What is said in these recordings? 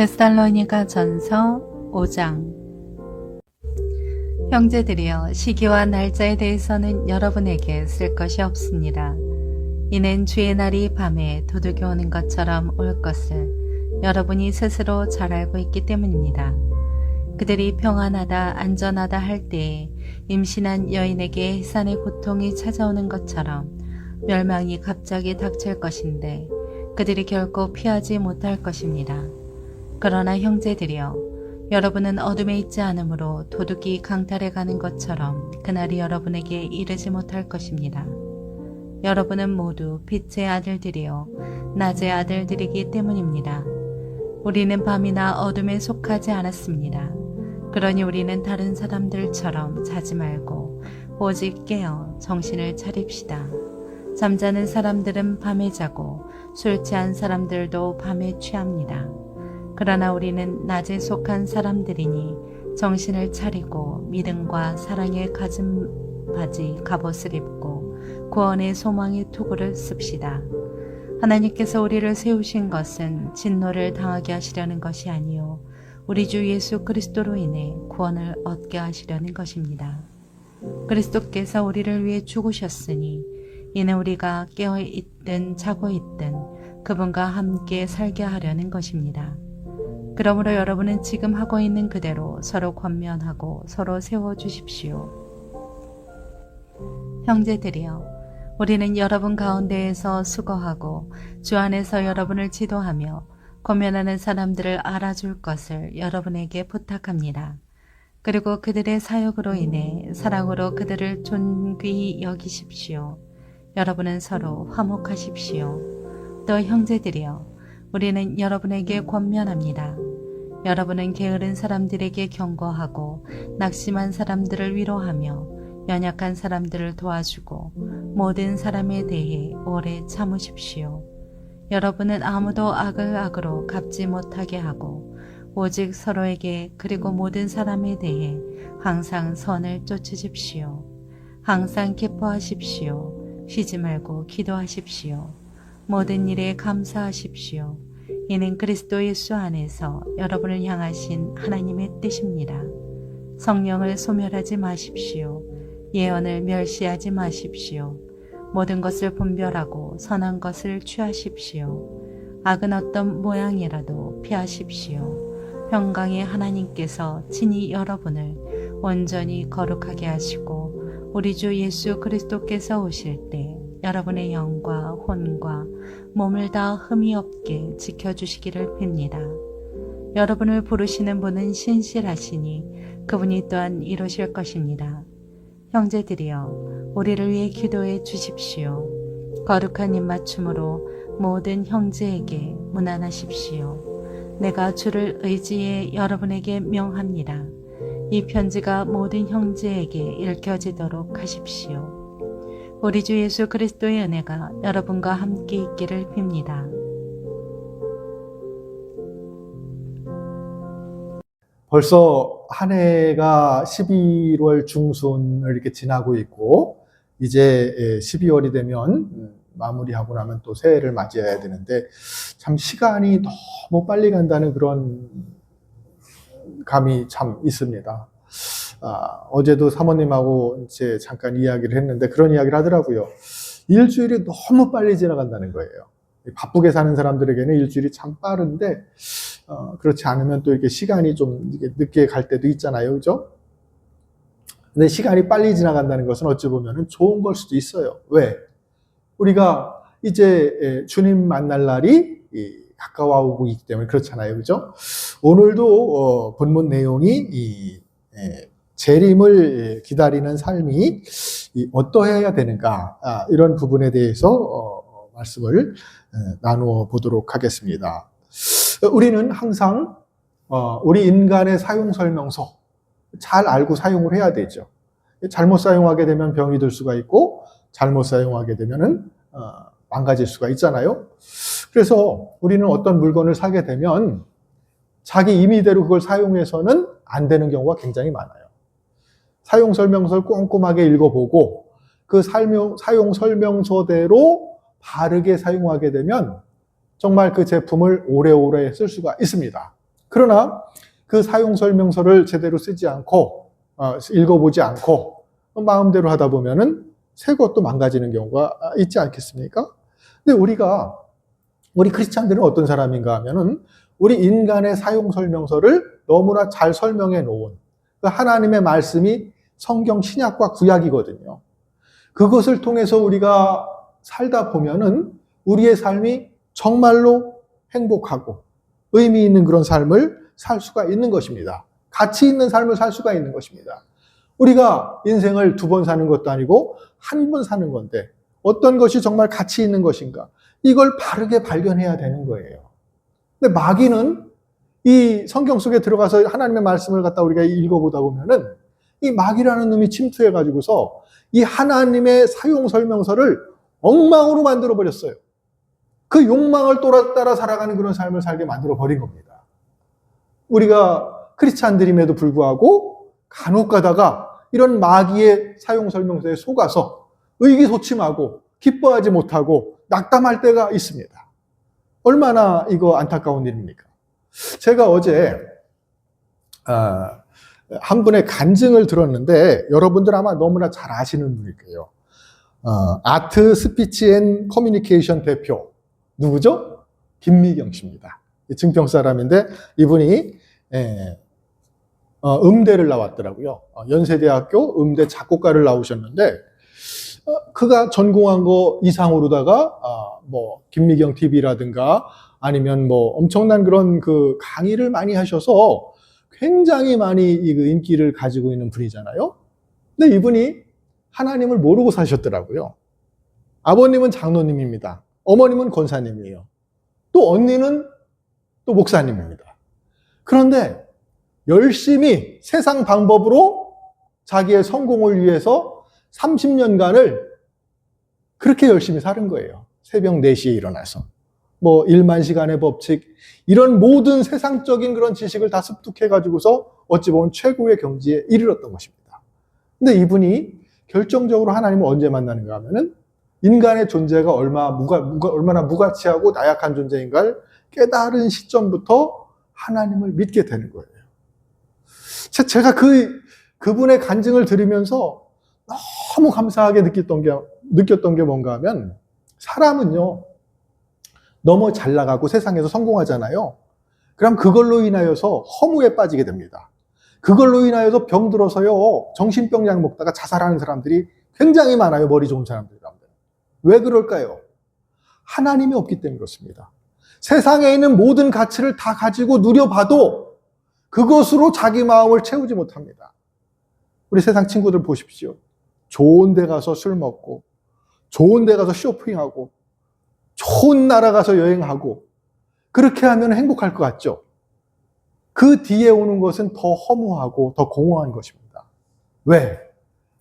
데살로니가 전서 5장. 형제들이여, 시기와 날짜에 대해서는 여러분에게 쓸 것이 없습니다. 이는 주의 날이 밤에 도둑이 오는 것처럼 올 것을 여러분이 스스로 잘 알고 있기 때문입니다. 그들이 평안하다 안전하다 할 때에 임신한 여인에게 해산의 고통이 찾아오는 것처럼 멸망이 갑자기 닥칠 것인데 그들이 결코 피하지 못할 것입니다. 그러나 형제들이여, 여러분은 어둠에 있지 않으므로 도둑이 강탈해 가는 것처럼 그날이 여러분에게 이르지 못할 것입니다. 여러분은 모두 빛의 아들들이요 낮의 아들들이기 때문입니다. 우리는 밤이나 어둠에 속하지 않았습니다. 그러니 우리는 다른 사람들처럼 자지 말고 오직 깨어 정신을 차립시다. 잠자는 사람들은 밤에 자고 술 취한 사람들도 밤에 취합니다. 그러나 우리는 낮에 속한 사람들이니 정신을 차리고 믿음과 사랑의 가슴바지 갑옷을 입고 구원의 소망의 투구를 씁시다. 하나님께서 우리를 세우신 것은 진노를 당하게 하시려는 것이 아니요 우리 주 예수 그리스도로 인해 구원을 얻게 하시려는 것입니다. 그리스도께서 우리를 위해 죽으셨으니 이는 우리가 깨어 있든 자고 있든 그분과 함께 살게 하려는 것입니다. 그러므로 여러분은 지금 하고 있는 그대로 서로 권면하고 서로 세워주십시오. 형제들이여, 우리는 여러분 가운데에서 수고하고 주 안에서 여러분을 지도하며 권면하는 사람들을 알아줄 것을 여러분에게 부탁합니다. 그리고 그들의 사역으로 인해 사랑으로 그들을 존귀히 여기십시오. 여러분은 서로 화목하십시오. 또 형제들이여, 우리는 여러분에게 권면합니다. 여러분은 게으른 사람들에게 경고하고 낙심한 사람들을 위로하며 연약한 사람들을 도와주고 모든 사람에 대해 오래 참으십시오. 여러분은 아무도 악을 악으로 갚지 못하게 하고 오직 서로에게 그리고 모든 사람에 대해 항상 선을 쫓으십시오. 항상 기뻐하십시오. 쉬지 말고 기도하십시오. 모든 일에 감사하십시오. 이는 그리스도 예수 안에서 여러분을 향하신 하나님의 뜻입니다. 성령을 소멸하지 마십시오. 예언을 멸시하지 마십시오. 모든 것을 분별하고 선한 것을 취하십시오. 악은 어떤 모양이라도 피하십시오. 평강의 하나님께서 친히 여러분을 온전히 거룩하게 하시고 우리 주 예수 그리스도께서 오실 때 여러분의 영과 혼과 몸을 다 흠이 없게 지켜주시기를 빕니다. 여러분을 부르시는 분은 신실하시니 그분이 또한 이루실 것입니다. 형제들이여, 우리를 위해 기도해 주십시오. 거룩한 입맞춤으로 모든 형제에게 문안하십시오. 내가 주를 의지해 여러분에게 명합니다. 이 편지가 모든 형제에게 읽혀지도록 하십시오. 우리 주 예수 그리스도의 은혜가 여러분과 함께 있기를 빕니다. 벌써 한 해가 11월 중순을 이렇게 지나고 있고 이제 12월이 되면 마무리하고 나면 또 새해를 맞이해야 되는데 참 시간이 너무 빨리 간다는 그런 감이 참 있습니다. 어제도 사모님하고 이제 잠깐 이야기를 했는데 그런 이야기를 하더라고요. 일주일이 너무 빨리 지나간다는 거예요. 바쁘게 사는 사람들에게는 일주일이 참 빠른데 그렇지 않으면 또 이렇게 시간이 좀 늦게 갈 때도 있잖아요. 그죠? 근데 시간이 빨리 지나간다는 것은 어찌 보면 좋은 걸 수도 있어요. 왜? 우리가 이제 주님 만날 날이 가까워오고 있기 때문에 그렇잖아요. 그죠? 오늘도 본문 내용이 재림을 기다리는 삶이 어떠해야 되는가, 이런 부분에 대해서 말씀을 나누어 보도록 하겠습니다. 우리는 항상 우리 인간의 사용 설명서 잘 알고 사용을 해야 되죠. 잘못 사용하게 되면 병이 들 수가 있고 잘못 사용하게 되면은 망가질 수가 있잖아요. 그래서 우리는 어떤 물건을 사게 되면 자기 임의대로 그걸 사용해서는 안 되는 경우가 굉장히 많아요. 사용 설명서를 꼼꼼하게 읽어보고 그 사용 설명서대로 바르게 사용하게 되면 정말 그 제품을 오래오래 쓸 수가 있습니다. 그러나 그 사용 설명서를 제대로 쓰지 않고 읽어보지 않고 마음대로 하다 보면은 새 것도 망가지는 경우가 있지 않겠습니까? 근데 우리 크리스찬들은 어떤 사람인가 하면은 우리 인간의 사용 설명서를 너무나 잘 설명해 놓은 그 하나님의 말씀이 성경 신약과 구약이거든요. 그것을 통해서 우리가 살다 보면은 우리의 삶이 정말로 행복하고 의미 있는 그런 삶을 살 수가 있는 것입니다. 가치 있는 삶을 살 수가 있는 것입니다. 우리가 인생을 2번 사는 것도 아니고 1번 사는 건데 어떤 것이 정말 가치 있는 것인가? 이걸 바르게 발견해야 되는 거예요. 근데 마귀는 이 성경 속에 들어가서 하나님의 말씀을 갖다 우리가 읽어보다 보면은 이 마귀라는 놈이 침투해가지고서 이 하나님의 사용 설명서를 엉망으로 만들어버렸어요. 그 욕망을 따라 살아가는 그런 삶을 살게 만들어버린 겁니다. 우리가 크리스찬들임에도 불구하고 간혹 가다가 이런 마귀의 사용 설명서에 속아서 의기소침하고 기뻐하지 못하고 낙담할 때가 있습니다. 얼마나 이거 안타까운 일입니까? 제가 어제 한 분의 간증을 들었는데 여러분들 아마 너무나 잘 아시는 분일 거예요. 아트 스피치 앤 커뮤니케이션 대표 누구죠? 김미경 씨입니다. 증평 사람인데 이분이 음대를 나왔더라고요. 연세대학교 음대 작곡가를 나오셨는데 그가 전공한 거 이상으로다가 뭐 김미경 TV라든가 아니면 뭐 엄청난 그런 그 강의를 많이 하셔서 굉장히 많이 그 인기를 가지고 있는 분이잖아요. 근데 이분이 하나님을 모르고 사셨더라고요. 아버님은 장로님입니다. 어머님은 권사님이에요. 또 언니는 또 목사님입니다. 그런데 열심히 세상 방법으로 자기의 성공을 위해서 30년간을 그렇게 열심히 사는 거예요. 새벽 4시에 일어나서. 뭐 1만 시간의 법칙, 이런 모든 세상적인 그런 지식을 다 습득해가지고서 어찌 보면 최고의 경지에 이르렀던 것입니다. 근데 이분이 결정적으로 하나님을 언제 만나는가 하면은 인간의 존재가 얼마나 무가치하고 나약한 존재인가를 깨달은 시점부터 하나님을 믿게 되는 거예요. 제가 그분의 간증을 들으면서 너무 감사하게 느꼈던 게 뭔가 하면 사람은요, 너무 잘 나가고 세상에서 성공하잖아요. 그럼 그걸로 인하여서 허무에 빠지게 됩니다. 그걸로 인하여서 병들어서요, 정신병 약 먹다가 자살하는 사람들이 굉장히 많아요. 머리 좋은 사람들 가운데. 왜 그럴까요? 하나님이 없기 때문에 그렇습니다. 세상에 있는 모든 가치를 다 가지고 누려봐도 그것으로 자기 마음을 채우지 못합니다. 우리 세상 친구들 보십시오. 좋은 데 가서 술 먹고, 좋은 데 가서 쇼핑하고, 좋은 나라 가서 여행하고, 그렇게 하면 행복할 것 같죠? 그 뒤에 오는 것은 더 허무하고 더 공허한 것입니다. 왜?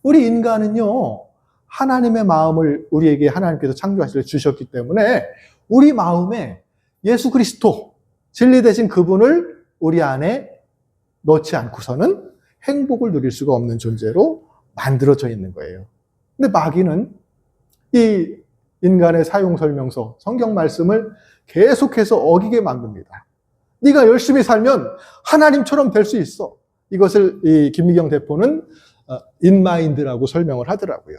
우리 인간은요, 하나님의 마음을 우리에게 하나님께서 창조하시려 주셨기 때문에 우리 마음에 예수 그리스도, 진리 되신 그분을 우리 안에 넣지 않고서는 행복을 누릴 수가 없는 존재로 만들어져 있는 거예요. 근데 마귀는 이 인간의 사용 설명서, 성경 말씀을 계속해서 어기게 만듭니다. 네가 열심히 살면 하나님처럼 될 수 있어. 이것을 이 김미경 대표는 인마인드라고 설명을 하더라고요.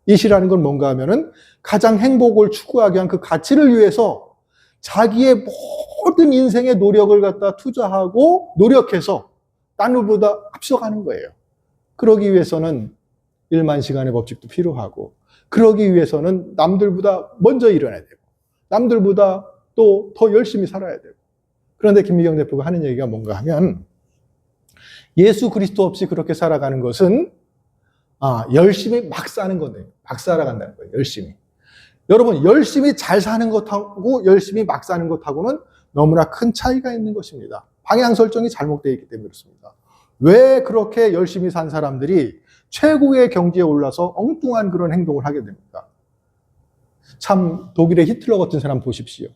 이시라는 건 뭔가 하면은 가장 행복을 추구하기 위한 그 가치를 위해서 자기의 모든 인생의 노력을 갖다 투자하고 노력해서 남들보다 앞서가는 거예요. 그러기 위해서는 1만 시간의 법칙도 필요하고, 그러기 위해서는 남들보다 먼저 일어나야 되고, 남들보다 또 더 열심히 살아야 되고. 그런데 김미경 대표가 하는 얘기가 뭔가 하면, 예수 그리스도 없이 그렇게 살아가는 것은 열심히 막 사는 건데, 막 살아간다는 거예요. 열심히. 여러분, 열심히 잘 사는 것하고 열심히 막 사는 것하고는 너무나 큰 차이가 있는 것입니다. 방향 설정이 잘못되어 있기 때문에 그렇습니다. 왜 그렇게 열심히 산 사람들이 최고의 경지에 올라서 엉뚱한 그런 행동을 하게 됩니까? 참 독일의 히틀러 같은 사람 보십시오.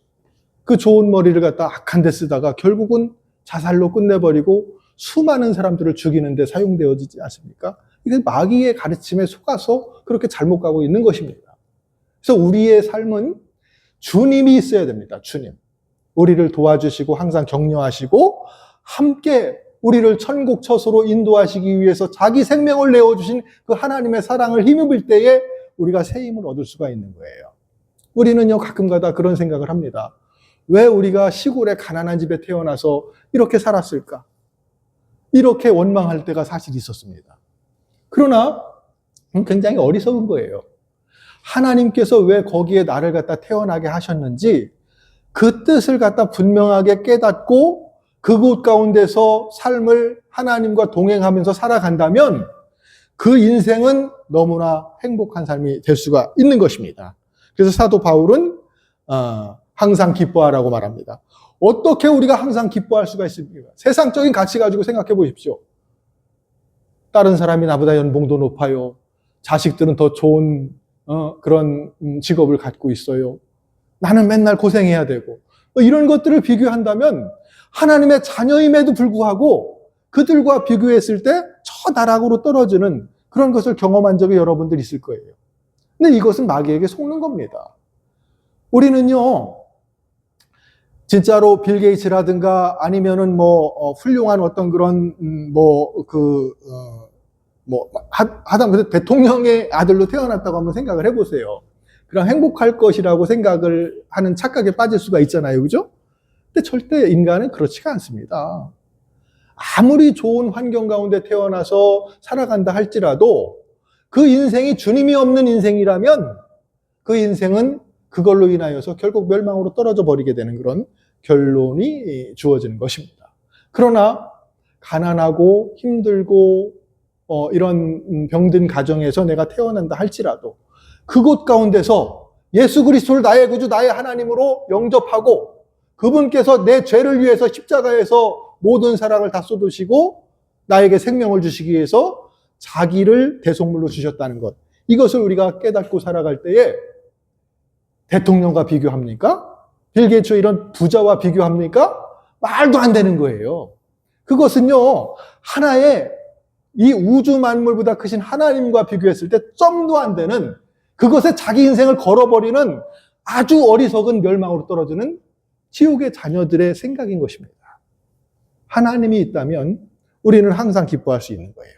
그 좋은 머리를 갖다 악한 데 쓰다가 결국은 자살로 끝내버리고 수많은 사람들을 죽이는 데 사용되어지지 않습니까? 이게 마귀의 가르침에 속아서 그렇게 잘못 가고 있는 것입니다. 그래서 우리의 삶은 주님이 있어야 됩니다. 주님. 우리를 도와주시고 항상 격려하시고 함께 우리를 천국 처소로 인도하시기 위해서 자기 생명을 내어주신 그 하나님의 사랑을 힘입을 때에 우리가 새 힘을 얻을 수가 있는 거예요. 우리는요, 가끔가다 그런 생각을 합니다. 왜 우리가 시골의 가난한 집에 태어나서 이렇게 살았을까? 이렇게 원망할 때가 사실 있었습니다. 그러나 굉장히 어리석은 거예요. 하나님께서 왜 거기에 나를 갖다 태어나게 하셨는지 그 뜻을 갖다 분명하게 깨닫고 그곳 가운데서 삶을 하나님과 동행하면서 살아간다면 그 인생은 너무나 행복한 삶이 될 수가 있는 것입니다. 그래서 사도 바울은 항상 기뻐하라고 말합니다. 어떻게 우리가 항상 기뻐할 수가 있습니까? 세상적인 가치 가지고 생각해 보십시오. 다른 사람이 나보다 연봉도 높아요. 자식들은 더 좋은 그런 직업을 갖고 있어요. 나는 맨날 고생해야 되고 이런 것들을 비교한다면 하나님의 자녀임에도 불구하고 그들과 비교했을 때 저 나락으로 떨어지는 그런 것을 경험한 적이 여러분들 있을 거예요. 근데 이것은 마귀에게 속는 겁니다. 우리는요, 진짜로 빌 게이츠라든가 아니면은 훌륭한 어떤 그런 하다못해 대통령의 아들로 태어났다고 한번 생각을 해보세요. 그럼 행복할 것이라고 생각을 하는 착각에 빠질 수가 있잖아요, 그죠? 근데 절대 인간은 그렇지가 않습니다. 아무리 좋은 환경 가운데 태어나서 살아간다 할지라도 그 인생이 주님이 없는 인생이라면 그 인생은 그걸로 인하여서 결국 멸망으로 떨어져 버리게 되는 그런 결론이 주어지는 것입니다. 그러나 가난하고 힘들고 이런 병든 가정에서 내가 태어난다 할지라도 그곳 가운데서 예수 그리스도를 나의 구주, 나의 하나님으로 영접하고 그분께서 내 죄를 위해서 십자가에서 모든 사랑을 다 쏟으시고 나에게 생명을 주시기 위해서 자기를 대속물로 주셨다는 것. 이것을 우리가 깨닫고 살아갈 때에 대통령과 비교합니까? 빌 게이츠 이런 부자와 비교합니까? 말도 안 되는 거예요. 그것은요, 하나의 이 우주 만물보다 크신 하나님과 비교했을 때 점도 안 되는 그것에 자기 인생을 걸어버리는 아주 어리석은 멸망으로 떨어지는 지옥의 자녀들의 생각인 것입니다. 하나님이 있다면 우리는 항상 기뻐할 수 있는 거예요.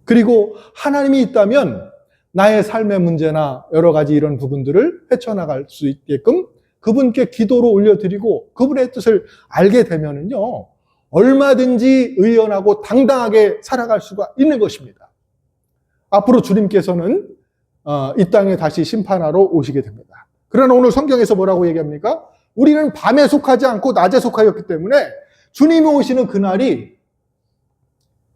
그리고 하나님이 있다면 나의 삶의 문제나 여러 가지 이런 부분들을 헤쳐나갈 수 있게끔 그분께 기도로 올려드리고 그분의 뜻을 알게 되면은요, 얼마든지 의연하고 당당하게 살아갈 수가 있는 것입니다. 앞으로 주님께서는 이 땅에 다시 심판하러 오시게 됩니다. 그러나 오늘 성경에서 뭐라고 얘기합니까? 우리는 밤에 속하지 않고 낮에 속하였기 때문에 주님이 오시는 그날이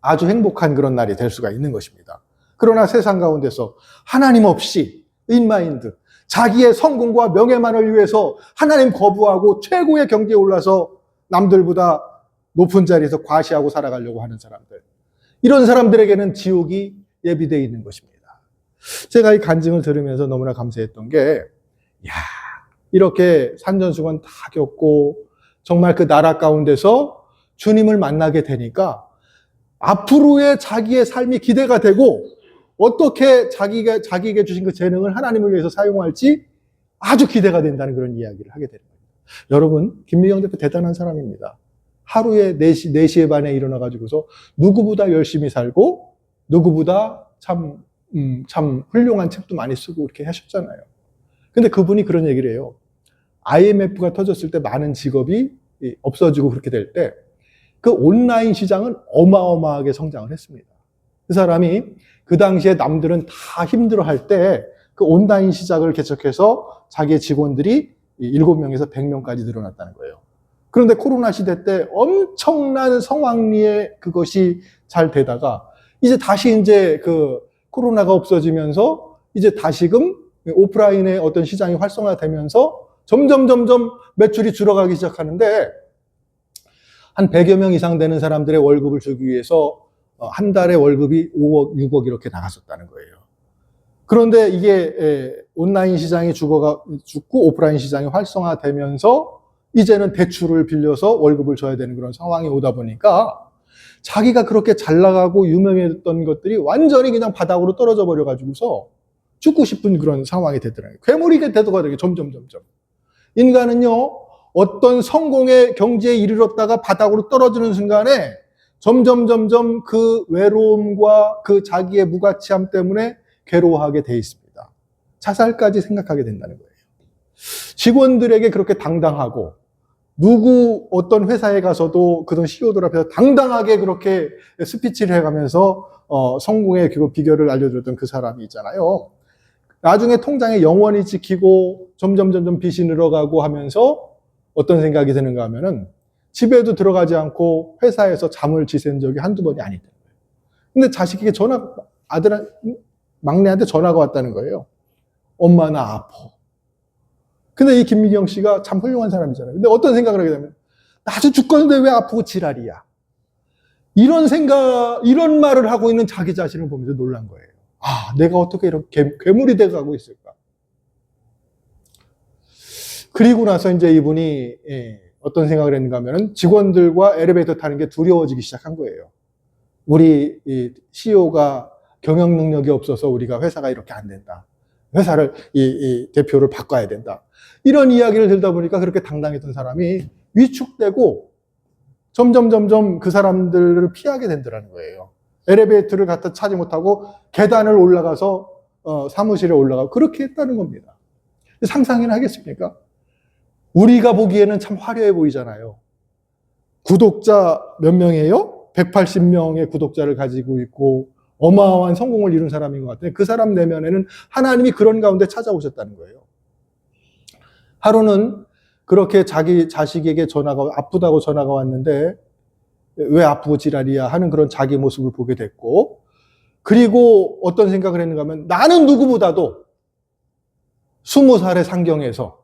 아주 행복한 그런 날이 될 수가 있는 것입니다. 그러나 세상 가운데서 하나님 없이 인마인드, 자기의 성공과 명예만을 위해서 하나님 거부하고 최고의 경지에 올라서 남들보다 높은 자리에서 과시하고 살아가려고 하는 사람들, 이런 사람들에게는 지옥이 예비되어 있는 것입니다. 제가 이 간증을 들으면서 너무나 감사했던 게, 이렇게 산전수건 다 겪고 정말 그 나라 가운데서 주님을 만나게 되니까 앞으로의 자기의 삶이 기대가 되고 어떻게 자기에게 주신 그 재능을 하나님을 위해서 사용할지 아주 기대가 된다는 그런 이야기를 하게 됩니다. 여러분, 김미경 대표 대단한 사람입니다. 하루에 4시에 반에 일어나가지고서 누구보다 열심히 살고 누구보다 참 훌륭한 책도 많이 쓰고 그렇게 하셨잖아요. 근데 그분이 그런 얘기를 해요. IMF가 터졌을 때 많은 직업이 없어지고 그렇게 될 때 그 온라인 시장은 어마어마하게 성장을 했습니다. 그 사람이 그 당시에 남들은 다 힘들어할 때 그 온라인 시장을 개척해서 자기의 직원들이 7명에서 100명까지 늘어났다는 거예요. 그런데 코로나 시대 때 엄청난 성황리에 그것이 잘 되다가 이제 다시 이제 그 코로나가 없어지면서 이제 다시금 오프라인의 어떤 시장이 활성화되면서 점점 매출이 줄어가기 시작하는데 한 100여 명 이상 되는 사람들의 월급을 주기 위해서 한 달에 월급이 5억, 6억 이렇게 나갔었다는 거예요. 그런데 이게 온라인 시장이 죽고 오프라인 시장이 활성화되면서 이제는 대출을 빌려서 월급을 줘야 되는 그런 상황이 오다 보니까 자기가 그렇게 잘 나가고 유명했던 것들이 완전히 그냥 바닥으로 떨어져 버려가지고서 죽고 싶은 그런 상황이 되더라고요. 괴물이 되더라고요. 점점. 인간은요, 어떤 성공의 경지에 이르렀다가 바닥으로 떨어지는 순간에 점점 그 외로움과 그 자기의 무가치함 때문에 괴로워하게 돼 있습니다. 자살까지 생각하게 된다는 거예요. 직원들에게 그렇게 당당하고 누구 어떤 회사에 가서도 그런 CEO들 앞에서 당당하게 그렇게 스피치를 해가면서 성공의 그 비결을 알려줬던 그 사람이 있잖아요. 나중에 통장에 영원히 찍히고 점점 빚이 늘어가고 하면서 어떤 생각이 드는가 하면은 집에도 들어가지 않고 회사에서 잠을 지샌 적이 한두 번이 아니다는 거예요. 근데 자식에게 막내한테 전화가 왔다는 거예요. 엄마 나 아파. 근데 이 김미경 씨가 참 훌륭한 사람이잖아요. 근데 어떤 생각을 하게 되면 나도 죽겠는데 왜 아프고 지랄이야. 이런 말을 하고 있는 자기 자신을 보면서 놀란 거예요. 아, 내가 어떻게 이렇게 괴물이 돼가고 있을까? 그리고 나서 이제 이분이 어떤 생각을 했는가 하면은 직원들과 엘리베이터 타는 게 두려워지기 시작한 거예요. 우리 CEO가 경영 능력이 없어서 우리가 회사가 이렇게 안 된다. 회사를 이 대표를 바꿔야 된다. 이런 이야기를 들다 보니까 그렇게 당당했던 사람이 위축되고 점점 그 사람들을 피하게 된다는 거예요. 엘리베이터를 갖다 차지 못하고 계단을 올라가서 사무실에 올라가고 그렇게 했다는 겁니다. 상상이나 하겠습니까? 우리가 보기에는 참 화려해 보이잖아요. 구독자 몇 명이에요? 180명의 구독자를 가지고 있고 어마어마한 성공을 이룬 사람인 것 같아요. 그 사람 내면에는 하나님이 그런 가운데 찾아오셨다는 거예요. 하루는 그렇게 자기 자식에게 아프다고 전화가 왔는데 왜 아프고 지랄이야 하는 그런 자기 모습을 보게 됐고, 그리고 어떤 생각을 했는가 하면 나는 누구보다도 20살의 상경에서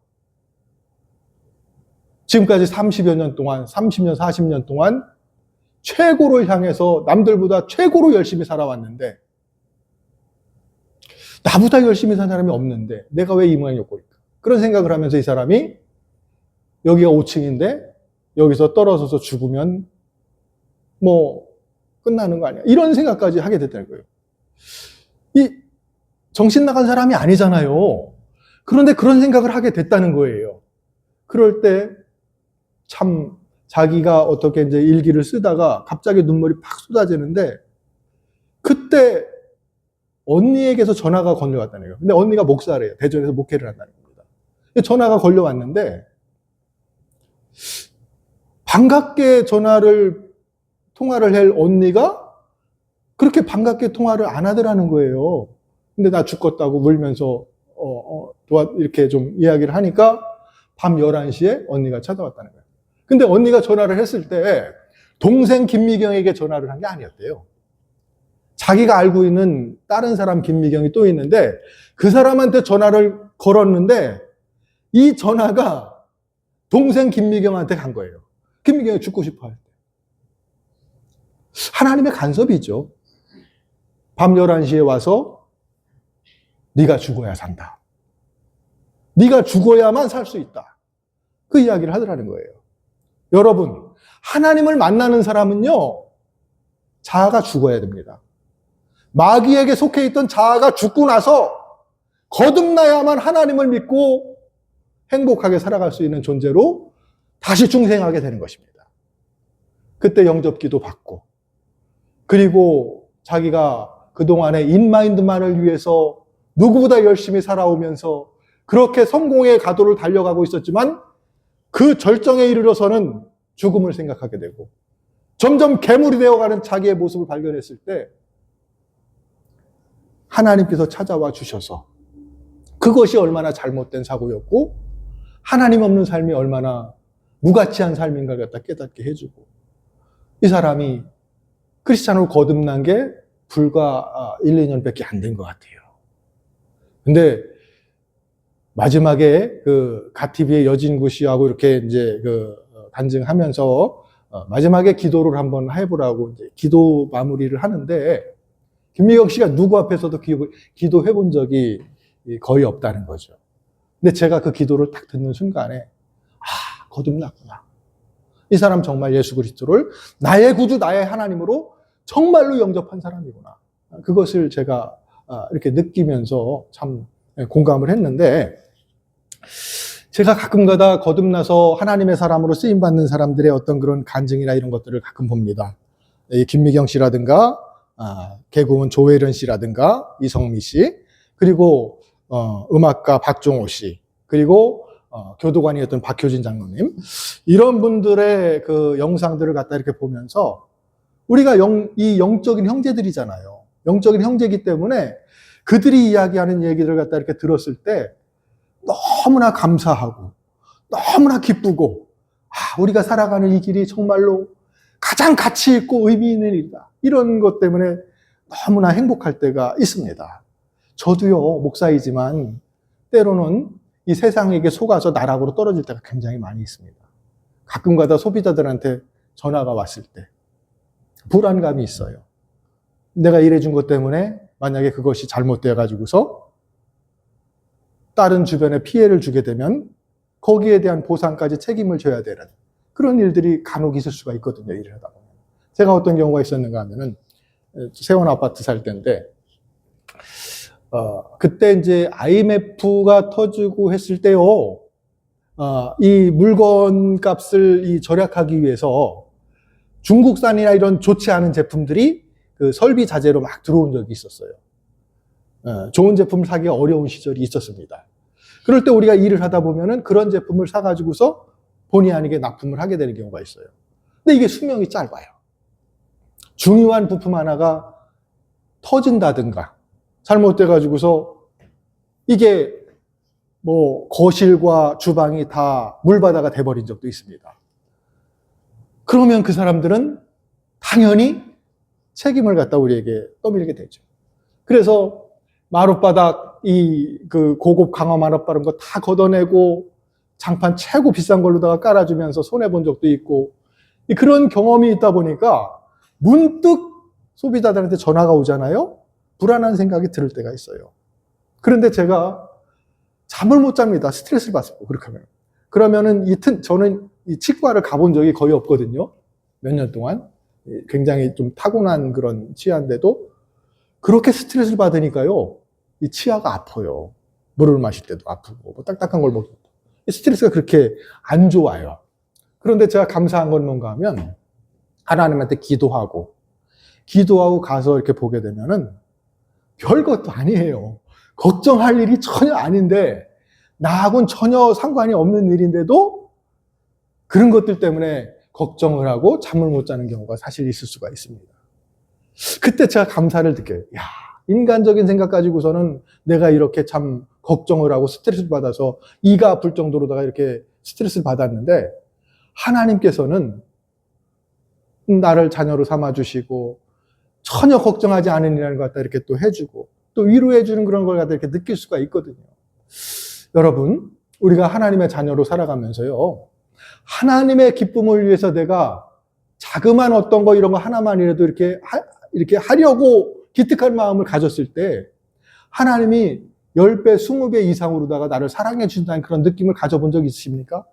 지금까지 30여 년 동안 30년 40년 동안 최고를 향해서 남들보다 최고로 열심히 살아왔는데 나보다 열심히 산 사람이 없는데 내가 왜 이 모양이었고 그런 생각을 하면서 이 사람이 여기가 5층인데 여기서 떨어져서 죽으면 뭐 끝나는 거 아니야, 이런 생각까지 하게 됐다는 거예요. 이 정신 나간 사람이 아니잖아요. 그런데 그런 생각을 하게 됐다는 거예요. 그럴 때 참 자기가 어떻게 이제 일기를 쓰다가 갑자기 눈물이 팍 쏟아지는데 그때 언니에게서 전화가 걸려왔다는 거예요. 근데 언니가 목사래요. 대전에서 목회를 한다는 겁니다. 전화가 걸려왔는데 반갑게 통화를 할 언니가 그렇게 반갑게 통화를 안 하더라는 거예요. 근데 나 죽겠다고 물면서 이렇게 좀 이야기를 하니까 밤 11시에 언니가 찾아왔다는 거예요. 근데 언니가 전화를 했을 때 동생 김미경에게 전화를 한 게 아니었대요. 자기가 알고 있는 다른 사람 김미경이 또 있는데 그 사람한테 전화를 걸었는데 이 전화가 동생 김미경한테 간 거예요. 김미경이 죽고 싶어 할 때. 하나님의 간섭이죠. 밤 11시에 와서 네가 죽어야 산다. 네가 죽어야만 살 수 있다. 그 이야기를 하더라는 거예요. 여러분, 하나님을 만나는 사람은요, 자아가 죽어야 됩니다. 마귀에게 속해 있던 자아가 죽고 나서 거듭나야만 하나님을 믿고 행복하게 살아갈 수 있는 존재로 다시 중생하게 되는 것입니다. 그때 영접기도 받고, 그리고 자기가 그동안의 인마인드만을 위해서 누구보다 열심히 살아오면서 그렇게 성공의 가도를 달려가고 있었지만 그 절정에 이르러서는 죽음을 생각하게 되고 점점 괴물이 되어가는 자기의 모습을 발견했을 때 하나님께서 찾아와 주셔서 그것이 얼마나 잘못된 사고였고 하나님 없는 삶이 얼마나 무가치한 삶인가를 갖다 깨닫게 해주고, 이 사람이 크리스찬으로 거듭난 게 불과 1, 2년밖에 안 된 것 같아요. 근데 마지막에 그 가티비의 여진구 씨하고 이렇게 이제 간증하면서 마지막에 기도를 한번 해보라고 이제 기도 마무리를 하는데, 김미경 씨가 누구 앞에서도 기도해 본 적이 거의 없다는 거죠. 근데 제가 그 기도를 딱 듣는 순간에 거듭났구나. 이 사람 정말 예수 그리스도를 나의 구주, 나의 하나님으로 정말로 영접한 사람이구나. 그것을 제가 이렇게 느끼면서 참 공감을 했는데, 제가 가끔가다 거듭나서 하나님의 사람으로 쓰임받는 사람들의 어떤 그런 간증이나 이런 것들을 가끔 봅니다. 이 김미경 씨라든가, 개그우먼 조혜련 씨라든가, 이성미 씨, 그리고 음악가 박종호 씨, 그리고 교도관이었던 박효진 장로님, 이런 분들의 그 영상들을 갖다 이렇게 보면서 우리가 이 영적인 형제들이잖아요. 영적인 형제이기 때문에 그들이 이야기하는 얘기들을 갖다 이렇게 들었을 때 너무나 감사하고 너무나 기쁘고, 우리가 살아가는 이 길이 정말로 가장 가치 있고 의미 있는 일이다, 이런 것 때문에 너무나 행복할 때가 있습니다. 저도요, 목사이지만 때로는 이 세상에게 속아서 나락으로 떨어질 때가 굉장히 많이 있습니다. 가끔가다 소비자들한테 전화가 왔을 때 불안감이 있어요. 내가 일해준 것 때문에 만약에 그것이 잘못되어 가지고서 다른 주변에 피해를 주게 되면 거기에 대한 보상까지 책임을 져야 되는 그런 일들이 간혹 있을 수가 있거든요, 일을 하다 보면. 제가 어떤 경우가 있었는가 하면은, 세원 아파트 살 때인데, 그때 이제 IMF가 터지고 했을 때요, 이 물건 값을 절약하기 위해서 중국산이나 이런 좋지 않은 제품들이 그 설비 자재로 막 들어온 적이 있었어요. 좋은 제품을 사기가 어려운 시절이 있었습니다. 그럴 때 우리가 일을 하다 보면은 그런 제품을 사가지고서 본의 아니게 납품을 하게 되는 경우가 있어요. 근데 이게 수명이 짧아요. 중요한 부품 하나가 터진다든가 잘못돼가지고서 이게 뭐 거실과 주방이 다 물바다가 돼버린 적도 있습니다. 그러면 그 사람들은 당연히 책임을 갖다 우리에게 떠밀게 되죠. 그래서 마룻바닥, 그 고급 강화 마룻바닥 거 다 걷어내고 장판 최고 비싼 걸로다가 깔아주면서 손해본 적도 있고, 그런 경험이 있다 보니까 문득 소비자들한테 전화가 오잖아요. 불안한 생각이 들 때가 있어요. 그런데 제가 잠을 못 잡니다. 스트레스를 받고 그렇게 하면. 그러면은 저는 이 치과를 가본 적이 거의 없거든요. 몇 년 동안. 굉장히 좀 타고난 그런 치아인데도 그렇게 스트레스를 받으니까요, 이 치아가 아파요. 물을 마실 때도 아프고, 뭐 딱딱한 걸 먹을 때도. 스트레스가 그렇게 안 좋아요. 그런데 제가 감사한 건 뭔가 하면, 하나님한테 기도하고 가서 이렇게 보게 되면은 별것도 아니에요. 걱정할 일이 전혀 아닌데, 나하고는 전혀 상관이 없는 일인데도 그런 것들 때문에 걱정을 하고 잠을 못 자는 경우가 사실 있을 수가 있습니다. 그때 제가 감사를 느껴요. 야, 인간적인 생각 가지고서는 내가 이렇게 참 걱정을 하고 스트레스를 받아서 이가 아플 정도로다가 이렇게 스트레스를 받았는데, 하나님께서는 나를 자녀로 삼아주시고 전혀 걱정하지 않은 일이라는 것 갖다 이렇게 또 해주고 또 위로해주는 그런 걸 갖다 이렇게 느낄 수가 있거든요. 여러분, 우리가 하나님의 자녀로 살아가면서요, 하나님의 기쁨을 위해서 내가 자그만 어떤 거 이런 거 하나만이라도 이렇게 하려고 기특한 마음을 가졌을 때 하나님이 10배, 20배 이상으로다가 나를 사랑해 준다는 그런 느낌을 가져본 적이 있으십니까?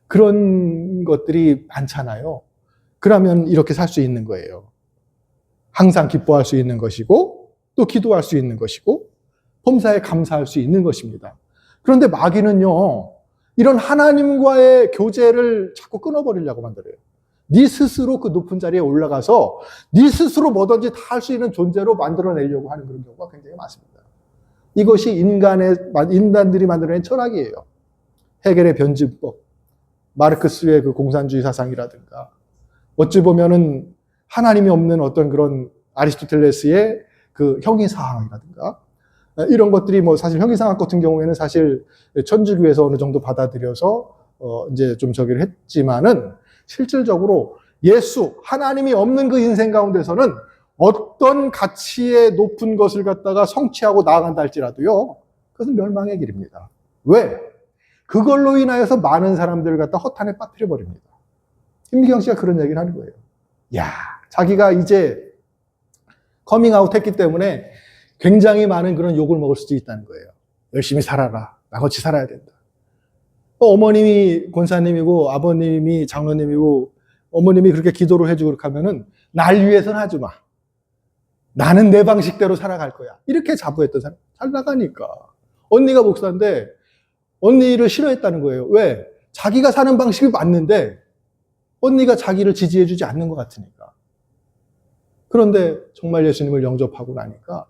그런 것들이 많잖아요. 그러면 이렇게 살 수 있는 거예요. 항상 기뻐할 수 있는 것이고 또 기도할 수 있는 것이고 범사에 감사할 수 있는 것입니다. 그런데 마귀는요, 이런 하나님과의 교제를 자꾸 끊어버리려고 만들어요. 네 스스로 그 높은 자리에 올라가서 네 스스로 뭐든지 다 할 수 있는 존재로 만들어내려고 하는 그런 경우가 굉장히 많습니다. 이것이 인간들이 만들어낸 철학이에요. 헤겔의 변증법, 마르크스의 그 공산주의 사상이라든가, 어찌 보면은 하나님이 없는 어떤 그런 아리스토텔레스의 그 형이상학이라든가, 이런 것들이 뭐 사실 형이상학 같은 경우에는 사실 천주교에서 어느 정도 받아들여서 이제 좀 저기를 했지만은, 실질적으로 예수, 하나님이 없는 그 인생 가운데서는 어떤 가치의 높은 것을 갖다가 성취하고 나아간다 할지라도요, 그것은 멸망의 길입니다. 왜? 그걸로 인하여서 많은 사람들을 갖다 허탄에 빠뜨려 버립니다. 김미경 씨가 그런 얘기를 하는 거예요. 야, 자기가 이제 커밍아웃 했기 때문에 굉장히 많은 그런 욕을 먹을 수도 있다는 거예요. 열심히 살아라. 나같이 살아야 된다. 어머님이 권사님이고 아버님이 장로님이고 어머님이 그렇게 기도를 해주고 그렇게 하면은 날 위해서는 하지 마. 나는 내 방식대로 살아갈 거야. 이렇게 자부했던 사람 잘 나가니까. 언니가 목사인데 언니를 싫어했다는 거예요. 왜? 자기가 사는 방식이 맞는데 언니가 자기를 지지해주지 않는 것 같으니까. 그런데 정말 예수님을 영접하고 나니까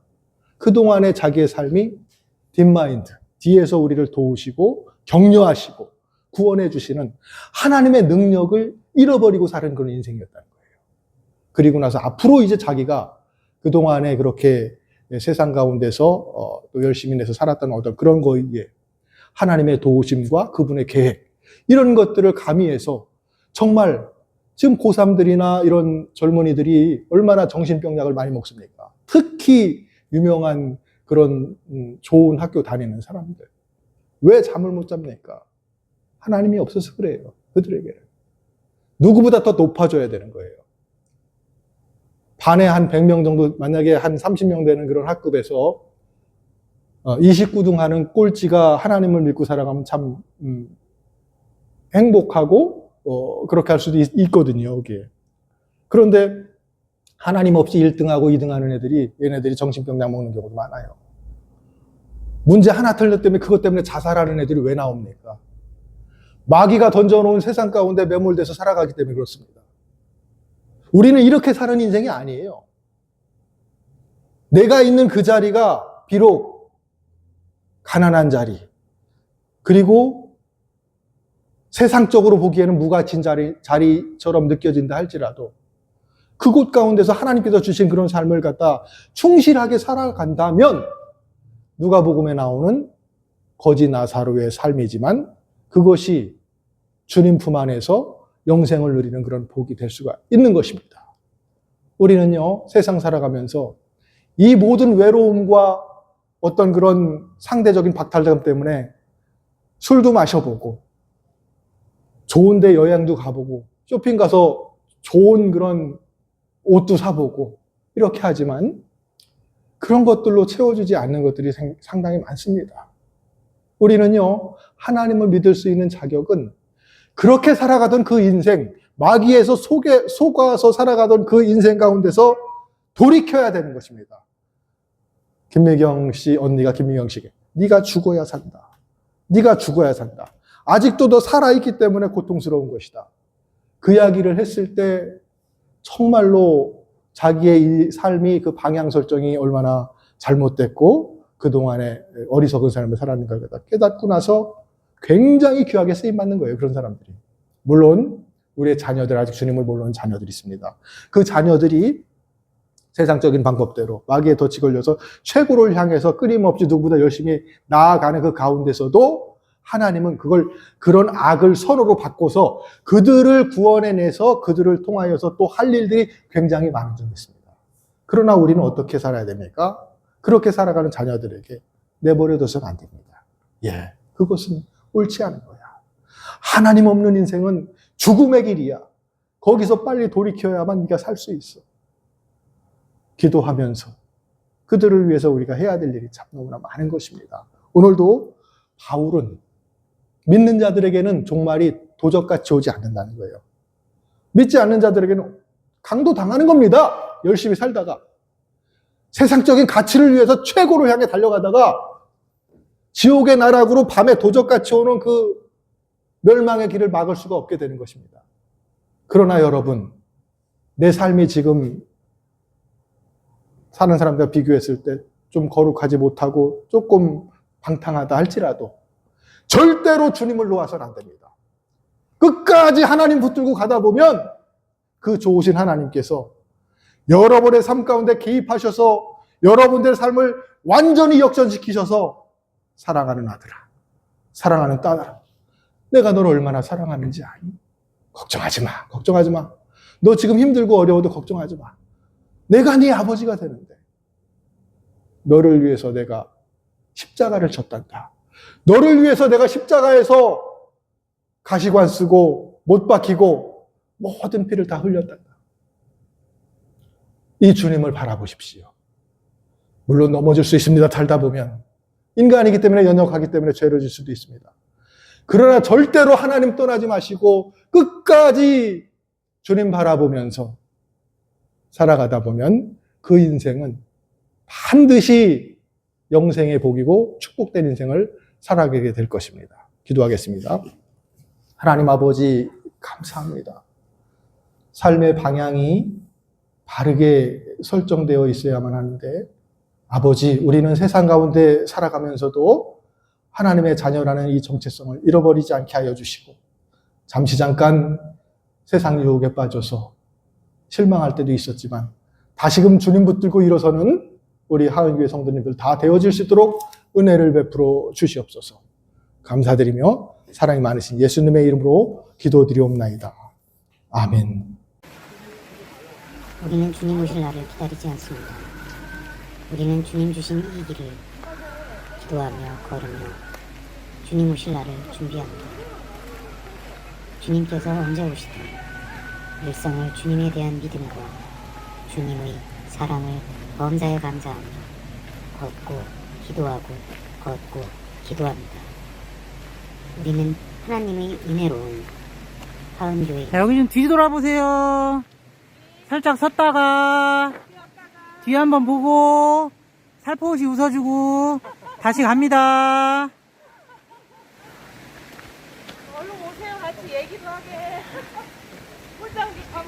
그동안의 자기의 삶이 딥마인드, 뒤에서 우리를 도우시고 격려하시고 구원해 주시는 하나님의 능력을 잃어버리고 사는 그런 인생이었다는 거예요. 그리고 나서 앞으로 이제 자기가 그동안에 그렇게 세상 가운데서 또 열심히 내서 살았던 어떤 그런 거에 하나님의 도우심과 그분의 계획, 이런 것들을 가미해서 정말 지금 고3들이나 이런 젊은이들이 얼마나 정신병약을 많이 먹습니까? 특히 유명한 그런 좋은 학교 다니는 사람들. 왜 잠을 못 잡니까? 하나님이 없어서 그래요. 그들에게는. 누구보다 더 높아져야 되는 거예요. 반에 한 100명 정도, 만약에 한 30명 되는 그런 학급에서 29등 하는 꼴찌가 하나님을 믿고 살아가면 참 행복하고 그렇게 할 수도 있거든요. 여기에. 그런데 하나님 없이 1등하고 2등 하는 얘네들이 정신병약 먹는 경우도 많아요. 문제 하나 틀렸기 때문에 그것 때문에 자살하는 애들이 왜 나옵니까? 마귀가 던져놓은 세상 가운데 매몰돼서 살아가기 때문에 그렇습니다. 우리는 이렇게 사는 인생이 아니에요. 내가 있는 그 자리가 비록 가난한 자리, 그리고 세상적으로 보기에는 무가치인 자리처럼 느껴진다 할지라도 그곳 가운데서 하나님께서 주신 그런 삶을 갖다 충실하게 살아간다면 누가복음에 나오는 거지 나사로의 삶이지만 그것이 주님 품 안에서 영생을 누리는 그런 복이 될 수가 있는 것입니다. 우리는요, 세상 살아가면서 이 모든 외로움과 어떤 그런 상대적인 박탈감 때문에 술도 마셔보고 좋은 데 여행도 가보고 쇼핑 가서 좋은 그런 옷도 사보고 이렇게 하지만 그런 것들로 채워주지 않는 것들이 상당히 많습니다. 우리는요, 하나님을 믿을 수 있는 자격은 그렇게 살아가던 그 인생, 마귀에서 속아서 살아가던 그 인생 가운데서 돌이켜야 되는 것입니다. 김미경 씨 언니가 김미경 씨에게 네가 죽어야 산다. 네가 죽어야 산다. 아직도 너 살아있기 때문에 고통스러운 것이다. 그 이야기를 했을 때 정말로 자기의 이 삶이 그 방향 설정이 얼마나 잘못됐고 그동안에 어리석은 삶을 살았는가를 깨닫고 나서 굉장히 귀하게 쓰임받는 거예요. 그런 사람들이. 물론 우리의 자녀들, 아직 주님을 모르는 자녀들이 있습니다. 그 자녀들이 세상적인 방법대로 마귀에 덫이 걸려서 최고를 향해서 끊임없이 누구보다 열심히 나아가는 그 가운데서도 하나님은 그런 악을 선으로 바꿔서 그들을 구원해내서 그들을 통하여서 또 할 일들이 굉장히 많은 점 있습니다. 그러나 우리는 어떻게 살아야 됩니까? 그렇게 살아가는 자녀들에게 내버려둬서는 안 됩니다. 예, 그것은 옳지 않은 거야. 하나님 없는 인생은 죽음의 길이야. 거기서 빨리 돌이켜야만 네가 살 수 있어. 기도하면서 그들을 위해서 우리가 해야 될 일이 참 너무나 많은 것입니다. 오늘도 바울은 믿는 자들에게는 종말이 도적같이 오지 않는다는 거예요. 믿지 않는 자들에게는 강도당하는 겁니다. 열심히 살다가. 세상적인 가치를 위해서 최고를 향해 달려가다가 지옥의 나락으로 밤에 도적같이 오는 그 멸망의 길을 막을 수가 없게 되는 것입니다. 그러나 여러분, 내 삶이 지금 사는 사람들과 비교했을 때 좀 거룩하지 못하고 조금 방탕하다 할지라도 절대로 주님을 놓아서는 안 됩니다. 끝까지 하나님 붙들고 가다 보면 그 좋으신 하나님께서 여러분의 삶 가운데 개입하셔서 여러분들의 삶을 완전히 역전시키셔서 사랑하는 아들아, 사랑하는 딸아, 내가 너를 얼마나 사랑하는지 아니? 걱정하지 마, 걱정하지 마. 너 지금 힘들고 어려워도 걱정하지 마. 내가 네 아버지가 되는데 너를 위해서 내가 십자가를 졌단다. 너를 위해서 내가 십자가에서 가시관 쓰고 못 박히고 모든 피를 다 흘렸단다. 이 주님을 바라보십시오. 물론 넘어질 수 있습니다. 살다 보면. 인간이기 때문에 연약하기 때문에 죄를 질 수도 있습니다. 그러나 절대로 하나님 떠나지 마시고 끝까지 주님 바라보면서 살아가다 보면 그 인생은 반드시 영생의 복이고 축복된 인생을 살아가게 될 것입니다. 기도하겠습니다. 하나님 아버지, 감사합니다. 삶의 방향이 바르게 설정되어 있어야만 하는데, 아버지, 우리는 세상 가운데 살아가면서도 하나님의 자녀라는 이 정체성을 잃어버리지 않게 하여 주시고, 잠시 잠깐 세상 유혹에 빠져서 실망할 때도 있었지만, 다시금 주님 붙들고 일어서는 우리 하은교회 성도님들 다 되어질 수 있도록 은혜를 베풀어 주시옵소서. 감사드리며 사랑이 많으신 예수님의 이름으로 기도드리옵나이다. 아멘. 우리는 주님 오실 날을 기다리지 않습니다. 우리는 주님 주신 이 길을 기도하며 걸으며 주님 오실 날을 준비합니다. 주님께서 언제 오시든 일상을 주님에 대한 믿음과 주님의 사랑을 범사에 감사하며 걷고 기도하고 걷고 기도합니다. 우리는 하나님의 은혜로운 하은교회. 자, 여기 좀 뒤돌아보세요. 살짝 섰다가 뒤 한번 보고 살포시 웃어주고 다시 갑니다. 얼른 오세요. 같이 얘기도 하게. 홀장 가면